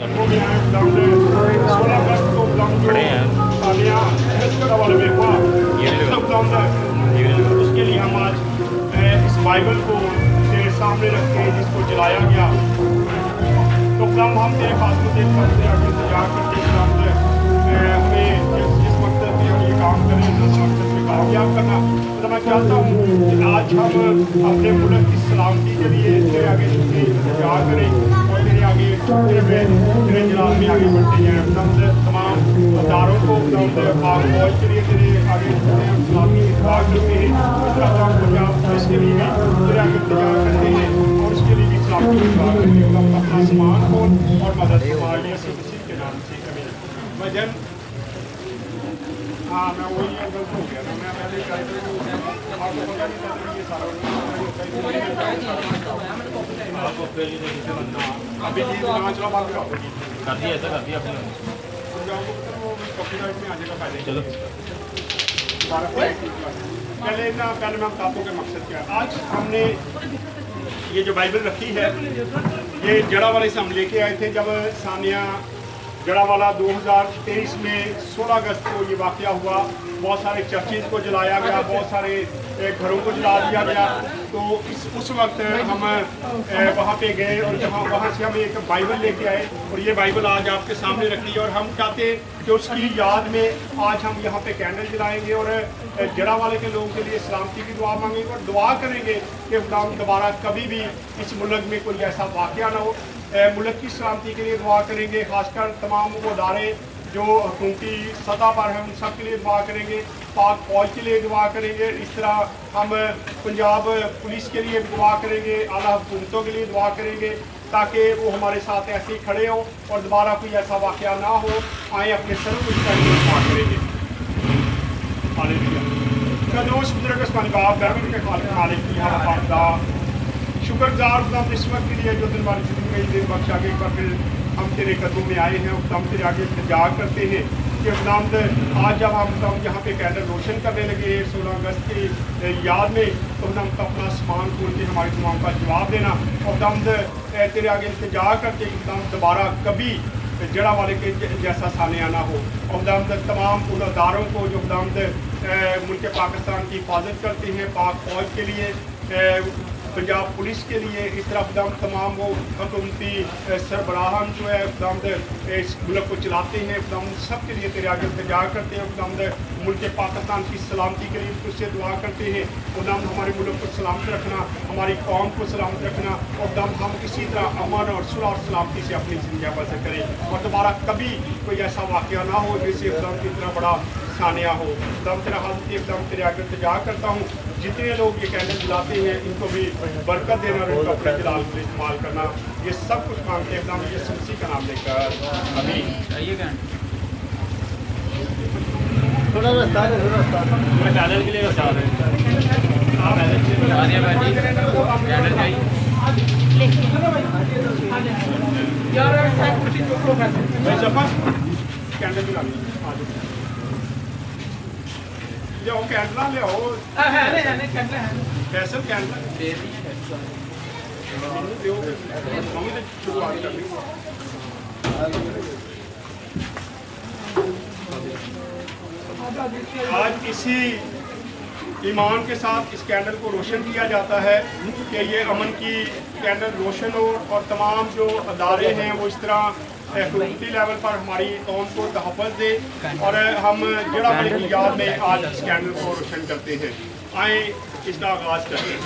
खड़े हैं उसके लिए हम आज इस बाइबल को तेरे सामने रख के जिसको जलाया गया तो कम हम तेरे पास को देख सकते हैं इंतजार करते हैं हमें जिस मकसद में हम ये काम करें उस मकसद में कामयाब करना। तो मैं चाहता हूँ कि आज हम अपने मुल्क की सलामती के लिए तेरे आगे इंतजार करें और तेरे आगे तेरे जलाल में आगे बढ़ते जाएँ। तमाम अदारों को पाक फौज के लिए तेरे आगे सलामी की दुआ करते हैं। पंजाब पुलिस के लिए भी तेरे आगे इंतजार करते हैं और उसके लिए भी सलामती की दुआ करते हैं। अपना सामान खोल और मदद हमारे किसी के नाम से कभी वजन हाँ मैं वही गलत हो गया था। मैं पहले आपको पता नहीं था ये सारा अभी जी चला बात करो कर दिया ऐसा कर दिया आपने कॉपीराइट में आ जाएगा पहले। चलो पहले मैं बताता हूँ कि मकसद क्या है। आज हमने ये जो बाइबल रखी है ये जड़ावाले से हम लेके आए थे जब सानिया जड़ावाला 2023 में 16 अगस्त को ये वाक़या हुआ। बहुत सारे चर्चेज को जलाया गया, बहुत सारे घरों को जला दिया गया। तो उस वक्त हम वहाँ पे गए और वहाँ से हम एक बाइबल लेके आए और ये बाइबल आज आपके सामने रखी है और हम चाहते हैं कि उसकी याद में आज हम यहाँ पे कैंडल जलाएंगे और जड़ावाले के लोगों के लिए सलामती की दुआ मांगेंगे और दुआ करेंगे कि खुदा दोबारा कभी भी इस मुल्क में कोई ऐसा वाक़या ना हो। मुल्क की सलामती के लिए दुआ करेंगे, खासकर तमाम वो अदारे जो हुकूमती सतह पर हैं उन सब के लिए दुआ करेंगे, पाक फौज के लिए दुआ करेंगे। इस तरह हम पंजाब पुलिस के लिए दुआ करेंगे, आला हुकूमतों के लिए दुआ करेंगे ताकि वो हमारे साथ ऐसे ही खड़े हों और दोबारा कोई ऐसा वाक़या ना हो। आए अपने सर कुछ करके दुआ करेंगे। कदोस बुजुर्ग बाप बैरन के खालिक की हमारा शुक्रगुजार खुदा इस वक्त के लिए जो दिन हमारी जिंदगी दिन बख्श आगे एक बार फिर हम तेरे कदमों में आए हैं। हम तेरे आगे इंतजार करते हैं कि खुदावंद आज जब हम यहाँ पे कैंडल रोशन करने लगे 16 अगस्त की याद में तो हम अपना सामान खोल के हमारी दुआओं का जवाब देना और खुदावंद तेरे आगे इंतजार करते हैं कि दोबारा कभी जड़ावाले के जैसा सानिया ना हो। और खुदावंद तमाम उन अदारों को जो खुदावंद मुल्क पाकिस्तान की हिफाजत करते हैं, पाक फौज के लिए, पंजाब पुलिस के लिए, इस तरह तमाम वो हुकूमती सरबराहान जो है इस मुल्क को चलाते हैं, सब के लिए तेरे आगे इंतजार करते हैं। मुल्क पाकिस्तान की सलामती के लिए तुझसे दुआ करते हैं। हमारे मुल्क को सलामत रखना, हमारी कौम को सलामत रखना और हम इसी तरह अमन और सुलह और सलामती से अपनी ज़िंदगी बसर करें और दोबारा कभी कोई ऐसा वाक़या ना हो जैसे इतना बड़ा सानिया हो। तेरा हाथ तेरे आगे इंतजार करता हूँ। जितने लोग ये कैंडल जलाते हैं इनको भी बरकत देना और इनको अपने जलाल को इस्तेमाल करना, ये सब कुछ मांगते हैं ये उसी का नाम लेकर आमीन। थोड़ा रास्ता मैं कैंडल के लिए बता रहे हैं कैंडल चाहिए कैंडल जलानी लियाओ कैंडल लियाओ फैसल कैंडल मम्मी तो शुरुआत कर ली। आज इसी ईमान के साथ इस कैंडल को रोशन किया जाता है कि ये अमन की कैंडल रोशन हो और तमाम जो अदारे हैं वो इस तरह हुकूमती लेवल पर हमारी कौम को तहफ़्फ़ुज़ दे और हम जड़ावाले की याद में आज इस कैंडल को रोशन करते हैं। आए इसका आगाज़ करते हैं।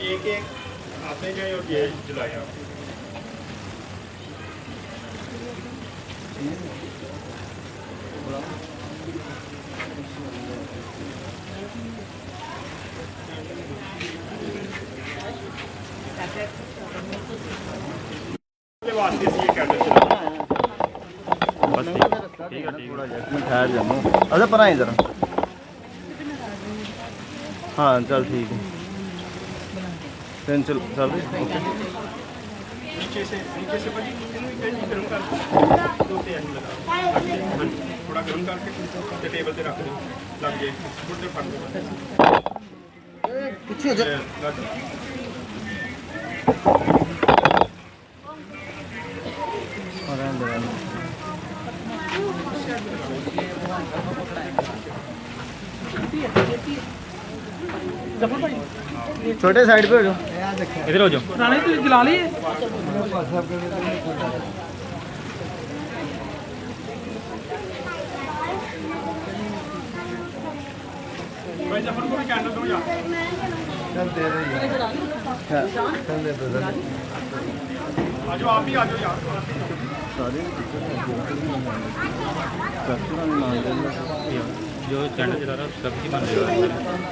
एक एक आते गए और ये जलाया। वास्ते से ये कैंडल बस ठीक है ठहर जाओ। अच्छा पर आए जरा हाँ चल ठीक है ट्रेन चल रही ओके नीचे से भाजी गर्म करके दो ते ऐसे लगा थोड़ा गर्म करके ते टेबल पे रख दो लग जाए थोड़ी देर फट दो पीछे हो जा छोटे साइड पे हो जाओ इधर हो जाओ रानी तो जला ली है भाई जफर को भी कैंडल दो यार चल दे रही है चल दे दो आ जाओ आप ही आ जाओ यार सारे जो कैंडल जला रहा है सब्जी बन रही है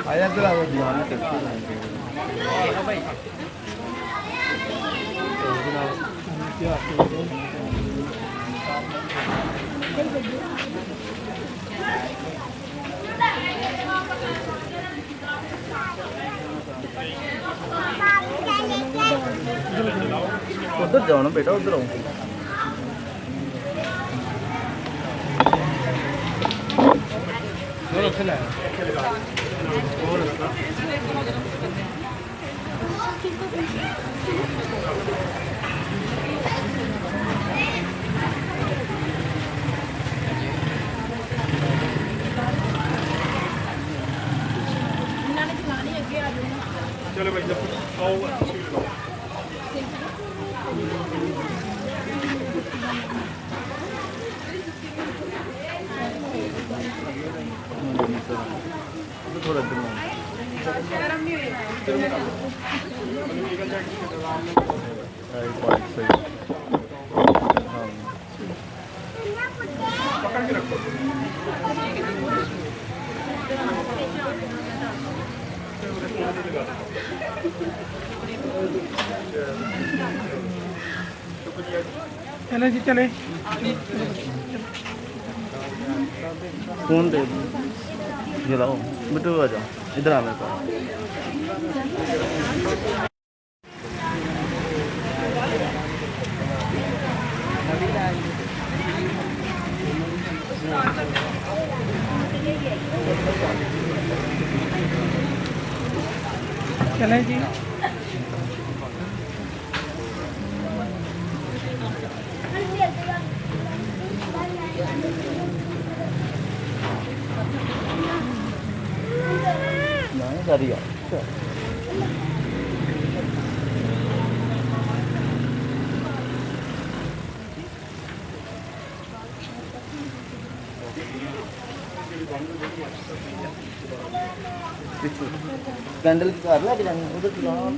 आया तो आओ दीवाना करते रहेंगे उधर जाओ ना बेटा उधर आओ चलो भाई जफर आओ तस्वीर लगाओ थोड़ा पकड़ के रखो चले जी चले फोन दे दो जलाओ बिट्टू आ जाओ इधर आ मेरे पास चले जी नहीं सारी कैंडल घर लग जाने उधर चलाओ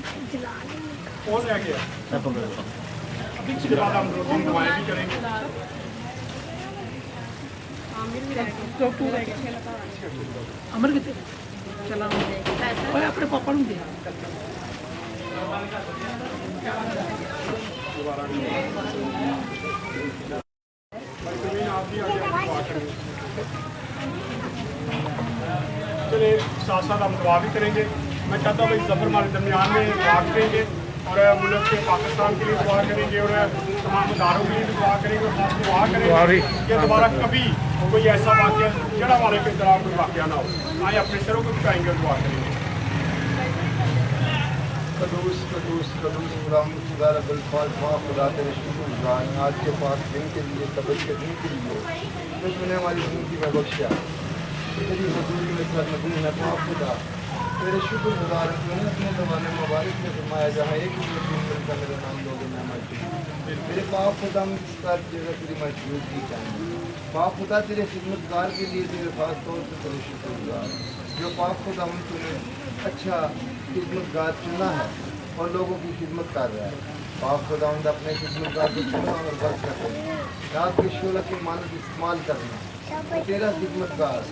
कौन रह गया मैं पकड़ लूँगा अभी इसके बाद हम दो तीन दवाएं भी करेंगे अमर कितने चला ओए अपने पापा ਨੂੰ ਦੇ चलिए साथ साथ हम दुआ भी करेंगे मैं चाहता हूँ भाई जफर हमारे दरमियान में दुआ करेंगे और मुल्क के पाकिस्तान के लिए दुआ करेंगे और तमाम इदारों के लिए भी दुआ करेंगे और खास दुआ करेंगे कि दोबारा कभी कोई ऐसा वाक़या जड़ा वाले के दौरान कोई वाक़या ना हो आए अपने सरों को झुकाएंगे और दुआ करेंगे कदूस कदूस कदूस खुदा रब्बुल फातिमा खुदा तेरे शुक्रगुज़ार आज के पास दिन के लिए कब्र के दिन के लिए तो तूने हमारी ज़िंदगी में बख्शा तेरी हजूरी में सरनगू है पाक खुदा तेरे शुक्रगुज़ार तूने अपने ज़माने मुबारक में फरमाया जहाँ एक ही यतीम मिलकर मेरा नाम लोगे मैं मजबूर मेरे पाक खुदा में इस बात जगह तेरी मजबूरी चाहिए पाक खुदा तेरे खिदमतगार के लिए तेरे खास तौर पर तेरे शुक्रगुज़ार जो पाक खुदा हम तूने अच्छा खिदमतगार चुना है और लोगों की खिदमत कर रहा है पाक खुदावंद अपने खिदमतगार को चुना और बस रखे रात के शोला के मानद इस्तेमाल करना तेरा खिदमतगार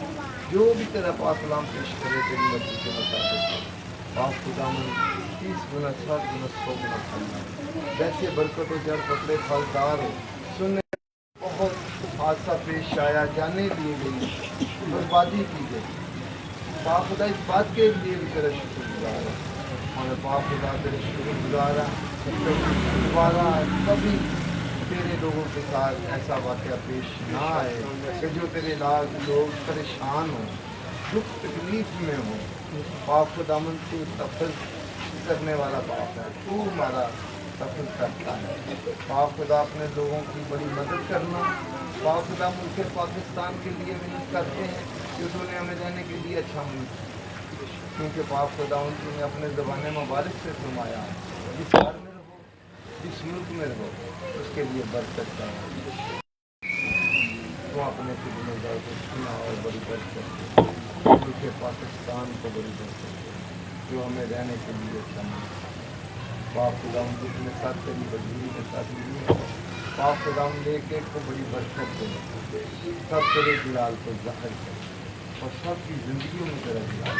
जो भी तेरा पाक कलाम पेश करे तेरी मर्जी के मुताबिक पाक खुदावंद 30 गुना 60 गुना 100 गुना करना वैसे बरकत जड़ पकड़े फलदार हो सुनने बहुत हादसा पेश आया, जाने लिए गई, बर्बादी की गई। पाक खुदा इस बात के लिए भी तेरा शुक्रगुजार है और पाक खुदा तेरे शुक्रगुजार है। दोबारा कभी तेरे लोगों के साथ ऐसा वाक़या पेश ना आए कि जो तेरे लोग परेशान हों, दुख तकलीफ में हो। पाक खुदावंद तू तफज़ करने वाला बाप है, तू हमारा तफज़ करता है। पाक खुदा अपने लोगों की बड़ी मदद करना। पाक खुदा मुल्क पाकिस्तान के लिए विनती करते हैं कि तूने हमें रहने के लिए अच्छा मुल्क, क्योंकि पाक खुदावंद तूने अपने ज़बान मुबारक से फरमाया जिस घर में रहो, जिस मुल्क में रहो, उसके लिए बरकत का तो अपने खिदमतगार को सुना और बड़ी बरकत मुल्क पाकिस्तान को बड़ी बरकत जो हमें रहने के लिए अच्छा मुल्क। पाक खुदावंद जिसमें साथ तेरी वजूरी के साथ नहीं है, पाक खुदावंद एक एक को बड़ी बरकत दे, सब तेरे जलाल को ज़ाहिर कर और सबकी ज़िंदगियों में तेरा जलाल।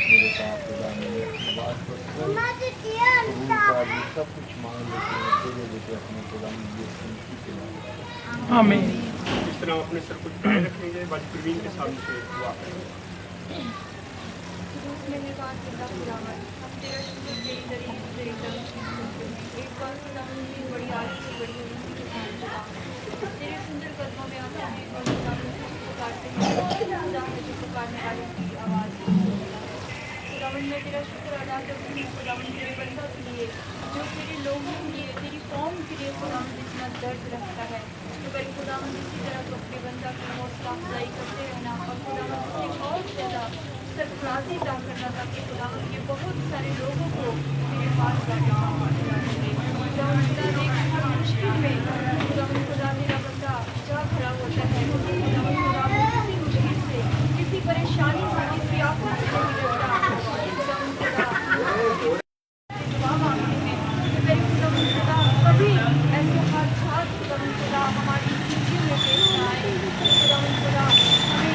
मेरे पाक खुदा मेरे अपनी बात को सुन, कबूल कर, ये सब कुछ मांग लेते हैं तेरे बेटे अपने खुदावंद ये सुनती के लिए। आमीन। इस तरह अपने सर को झुकाए रखेंगे, बाजी प्रवीण के सामने से दुआ करेंगे। मेरे बात खुदा खुदावन हम तेरा शुक्र तेरी दरीब तेरी दर्शन एक बार खुदा मुझे बड़ी आदत से बड़ी उम्मीद के साथ चला तेरे सुंदर कदमों में आते हैं और खुदा मुझे पुकारते हैं। खुदा मुझे पुकारने वाले की आवाज़ खुदावन मैं तेरा शुक्र अदा करती हूँ खुदावन तेरे बंदा के लिए जो तेरे लोगों के लिए तेरी कौम के लिए खुदावन इतना दर्द रखता है। तो मेरे खुदावन इसी तरह तो अपने बंदा की हौसला अफजाई करते रहना और खुदावन से और ज़्यादा सरफराजी अदा करना ताकि खुदावन के बहुत सारे लोगों को मेरे पास जाके मुश्किल में खुदावन खुदा मेरा बंदा जा खड़ा होता है। खुदावन खुदा किसी मुश्किल से किसी परेशानी से किसी आफत से नहीं डरता। खुदावन खुदा दुआ मांगते हैं कि मेरे खुदावन खुदा कभी ऐसे हादसात खुदावन खुदा हमारी जिंदगी में पेश न आए। खुदावन खुदा हमें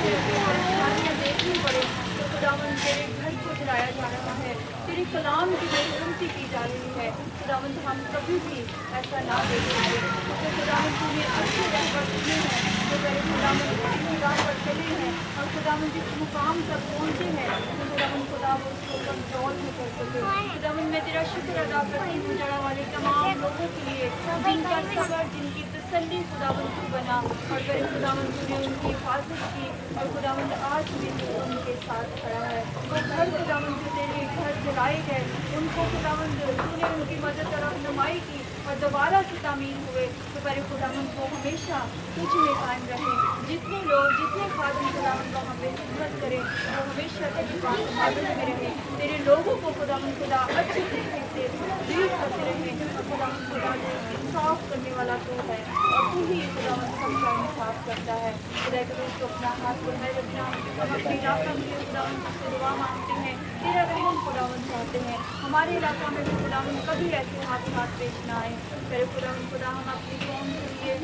ये परेशानियाँ देखनी पड़े तो खुदावन तेरे घर को जलाया जा रहा है, तेरे कलाम की बेइज्जती की जा रही है। खुदावन हम कभी भी ऐसा ना देखेंगे क्योंकि खुदावन तुम्हें अच्छे रहबर चुने हैं जो मेरे खुदावन की राह पर चले हैं और खुदावन जिस मुकाम तक पहुँचे हैं तो खुदावन खुदा वो उसको कंट्रोल में कर सके। खुदावन मैं तेरा शुक्र अदा करती हूँ जड़ा वाले तमाम लोगों के लिए जिनका सबर जिनकी तसल्ली खुदावन तू बना और मेरे खुदावन तूने उनकी हिफाजत की और खुदावन आज भी तू उनके साथ खड़ा है। वो घर खुदावन जो तेरे घर जलाए गए उनको खुदावन तूने उनकी मदद और रहनुमाई की और दोबारा से तामीर हुए तो मेरे खुदावन को हमेशा तुझ में कायम रहे। जितने लोग जितने खादम खुदावन वहाँ पे खिदमत करें वो हमेशा तेरी हिफाजत में रहे, तेरे लोगों को खुदावन खुदा अच्छे तरीके से लीड करते रहे और खुदावन खुदा जो इंसाफ करने वाला तू है और तू ही खुदावन सबका इंसाफ करता है। खुदा के दोस्तों अपना हाथ पर मैं रखना हम अपने इलाका में खुदावन से दुआ मांगते हैं, तेरा रहम खुदावन चाहते हैं हमारे इलाका में भी खुदावन कभी ऐसे हाथ पेश ना आए। तेरे खुदावन खुदा हम अपनी कौम के लिए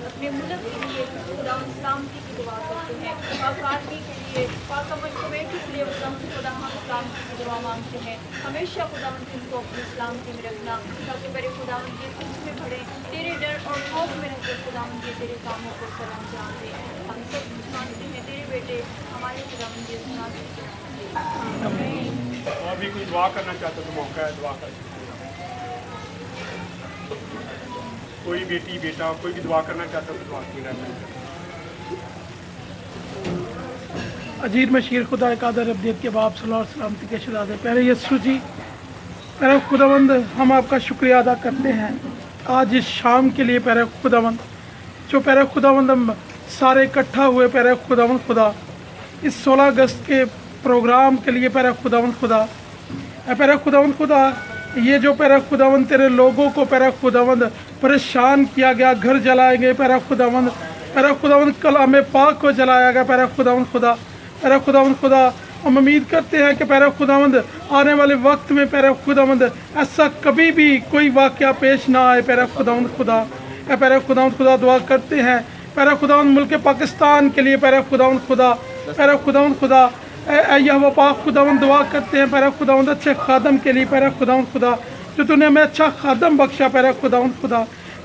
अपने मुल्क के लिए खुदावन सलामती की दुआ करते हैं, पाक आदमी के लिए पाक अमन कमेटी के लिए खुदावन खुदा हम सलामती की दुआ मांगते हैं। हमेशा खुदावन जिनको अपनी सलामती में रखना ताकि मेरे खुदावन ये तुझ में खड़े तेरे डर और खौफ में रहकर खुदावन ये तेरे कामों को सर अंजाम दें। हम सब मानते हैं तेरे बेटे हमारे खुदावन ये सुना और भी कोई दुआ करना चाहते तो मौका है दुआ कर सकते हैं। कोई बेटी बेटा कोई भी दुआ करना चाहता तो दुआ की रहमत। अजीर में शीर खुदा कादर अब्दियत के बाप सल्लल्लाहु अलैहि वसल्लम के शहजादे प्यारे यीशु जी, प्यारे खुदावंद हम आपका शुक्रिया अदा करते हैं आज इस शाम के लिए। प्यारे खुदावंद जो प्यारे खुदावंद हम सारे इकट्ठा हुए प्यारे खुदावंद खुदा इस 16 अगस्त के प्रोग्राम के लिए प्यारे खुदावंद खुदा प्यारे खुदावंद खुदा ये जो प्यारे खुदावंद तेरे लोगों को प्यारे खुदावंद परेशान किया गया, घर जलाए गए प्यारे खुदावंद कलाम पाक को जलाया गया प्यारे खुदावंद खुदा हम उम्मीद करते हैं कि प्यारे खुदावंद आने वाले वक्त में प्यारे खुदावंद ऐसा कभी भी कोई वाक़या पेश ना आए प्यारे खुदावंद खुदा दुआ करते हैं प्यारे खुदावंद मुल्क पाकिस्तान के लिए प्यारे खुदावंद खुदा यहोवा पाक खुदावंद दुआ करते हैं प्यारे खुदावंद अच्छे खादम के लिए प्यारे खुदावंद खुदा जो तूने हमें अच्छा खादम बख्शा प्यारे खुदावंद खुदा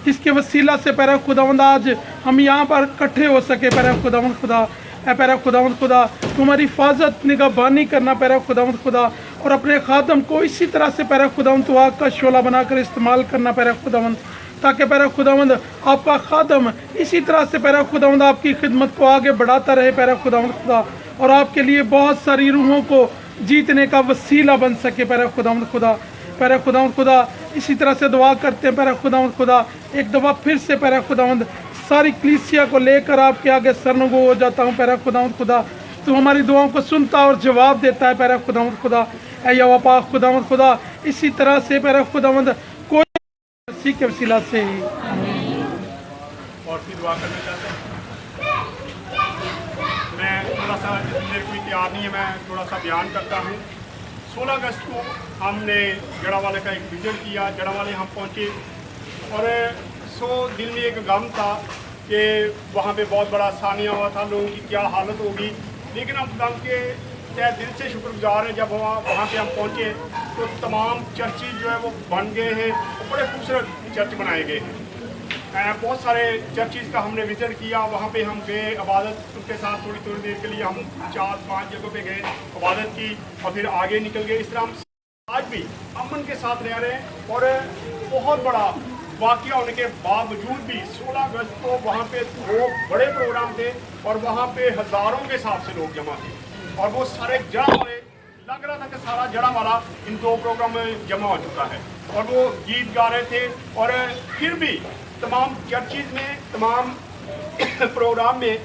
जिसके वसीला से पैरा खुदावंद आज हम यहाँ पर इकट्ठे हो सके पैरा खुदावंद खुदा। ऐ पैरा खुदावंद खुदा तुम्हारी हिफाजत निगहबानी करना पैरा खुदावंद खुदा, और अपने खादम को इसी तरह से पैरा खुदावंद तो आग का शोला बनाकर इस्तेमाल करना पैरा खुदावंद, ताकि पैरा खुदावंद आपका खादम इसी तरह से पैरा खुदावंद आपकी खिदमत को आगे बढ़ाता रहे पैरा खुदावंद खुदा, और आपके लिए बहुत सारी रूहों को जीतने का वसीला बन सके पैरा खुदावंद खुदा। पैरा खुदावंद खुदा इसी तरह से दुआ करते हैं पैरा खुदावंद खुदा। एक दफ़ा फिर से पैरा खुदावंद सारी कलीसिया को लेकर आपके आगे सरनगो हो जाता हूँ पैरा खुदावंद खुदा। तू हमारी दुआओं को सुनता और जवाब देता है पैरा खुदावंद खुदा। ऐ यहोवा पाक खुदावंद खुदा इसी तरह से पैरा खुदावंद कोई मसीह के वसीला से ही और भी दुआ करना चाहते हैं। मैं थोड़ा सा, मेरे कोई तैयार नहीं है, मैं थोड़ा सा बयान करता हूँ। 16 अगस्त को हमने जड़ावाले का एक विजिट किया। जड़ावाले हम पहुँचे और दिल में एक गम था कि वहाँ पे बहुत बड़ा सानिया हुआ था, लोगों की क्या हालत होगी। लेकिन हम खुदा के तहे दिल से शुक्रगुजार हैं। जब वहाँ पे हम पहुँचे तो तमाम चर्चेज जो है वो बन गए हैं, बड़े खूबसूरत चर्च बनाए गए हैं। बहुत सारे चर्चेज का हमने विजिट किया। वहाँ पे हम गए, इबादत उनके साथ थोड़ी थोड़ी देर के लिए हम 4-5 जगहों पे गए, इबादत की और फिर आगे निकल गए। इस तरह हम आज भी अमन के साथ रह रहे हैं। और बहुत बड़ा वाक़या होने के बावजूद भी 16 अगस्त को वहाँ पे 2 बड़े प्रोग्राम थे और वहाँ पे हज़ारों के हिसाब से लोग जमा थे, और वो सारे जड़ा वाले, लग रहा था कि सारा जड़ा वाला इन 2 प्रोग्राम में जमा हो चुका है। और वो गीत गा रहे थे। और फिर भी तमाम चर्चेज में, तमाम प्रोग्राम में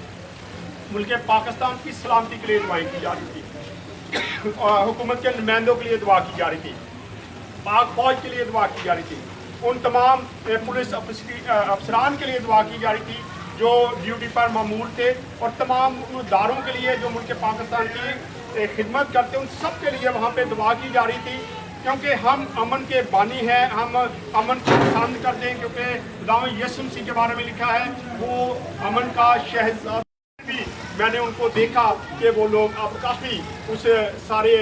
मुल्क पाकिस्तान की सलामती के लिए दुआएं की जा रही थी, और हुकूमत के नुमाइंदों के लिए दुआ की जा रही थी, पाक फौज के लिए दुआ की जा रही थी, उन तमाम पुलिस अफसरान के लिए दुआ की जा रही थी जो ड्यूटी पर मामूर थे, और तमाम उन इदारों के लिए जो मुल्क पाकिस्तान की खिदमत करते, उन सब के लिए वहाँ पे दुआ की जा रही थी। क्योंकि हम अमन के बानी हैं, हम अमन को पसंद करते हैं, क्योंकि खुदा यीशु मसीह के बारे में लिखा है वो अमन का शहज़ादा भी। मैंने उनको देखा कि वो लोग अब काफ़ी उस सारे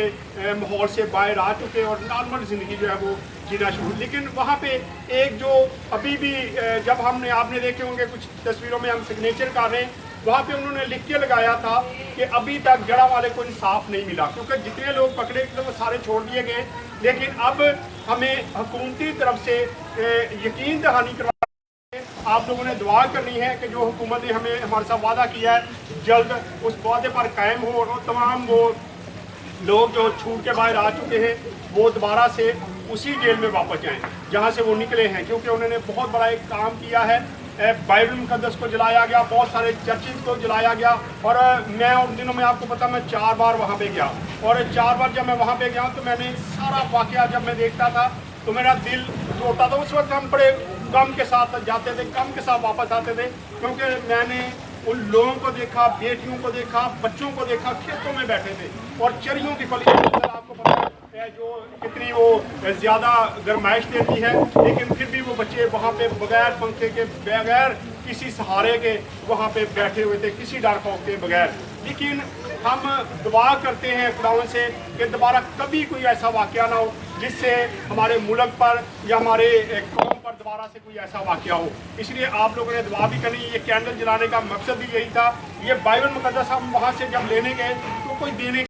माहौल से बाहर आ चुके और नॉर्मल ज़िंदगी जो है वो जीना शुरू। लेकिन वहाँ पे एक जो अभी भी जब आपने देखे होंगे कुछ तस्वीरों में हम सिग्नेचर कर रहे हैं, वहाँ पे उन्होंने लिख के लगाया था कि अभी तक जड़ा वाले को इंसाफ नहीं मिला, क्योंकि जितने लोग पकड़े थे वो सारे छोड़ दिए गए। लेकिन अब हमें हुकूमती तरफ से यकीन दहानी करवा, आप लोगों ने दुआ करनी है कि जो हुकूमत ने हमें हमारे साथ वादा किया है जल्द उस वादे पर कायम हो, और तमाम वो लोग जो छूट के बाहर आ चुके हैं वो दोबारा से उसी जेल में वापस जाएं जहाँ से वो निकले हैं। क्योंकि उन्होंने बहुत बड़ा एक काम किया है। बाइबल मुकद्दस को जलाया गया, बहुत सारे चर्चेज को जलाया गया। और मैं उन दिनों में आपको पता, मैं 4 बार वहाँ पे गया, और 4 बार जब मैं वहाँ पे गया तो मैंने सारा वाक़या जब मैं देखता था तो मेरा दिल रोता था। उस वक्त हम बड़े गम के साथ जाते थे, गम के साथ वापस आते थे, क्योंकि मैंने उन लोगों को देखा, बेटियों को देखा, बच्चों को देखा, खेतों में बैठे थे और चरियों की फली, आपको पता है जो कितनी वो ज़्यादा गरमाइश देती है, लेकिन फिर भी वो बच्चे वहाँ पे बगैर पंखे के, बगैर किसी सहारे के वहाँ पे बैठे हुए थे, किसी डर खौफ के बगैर। लेकिन हम दुआ करते हैं खुदावंद से कि दोबारा कभी कोई ऐसा वाक़या ना हो जिससे हमारे मुल्क पर या हमारे कौम पर दोबारा से कोई ऐसा वाक़या हो। इसलिए आप लोगों ने दुआ भी करनी। ये कैंडल जलाने का मकसद भी यही था। ये बाइबल मुकद्दस हम वहाँ से जब लेने गए तो कोई देने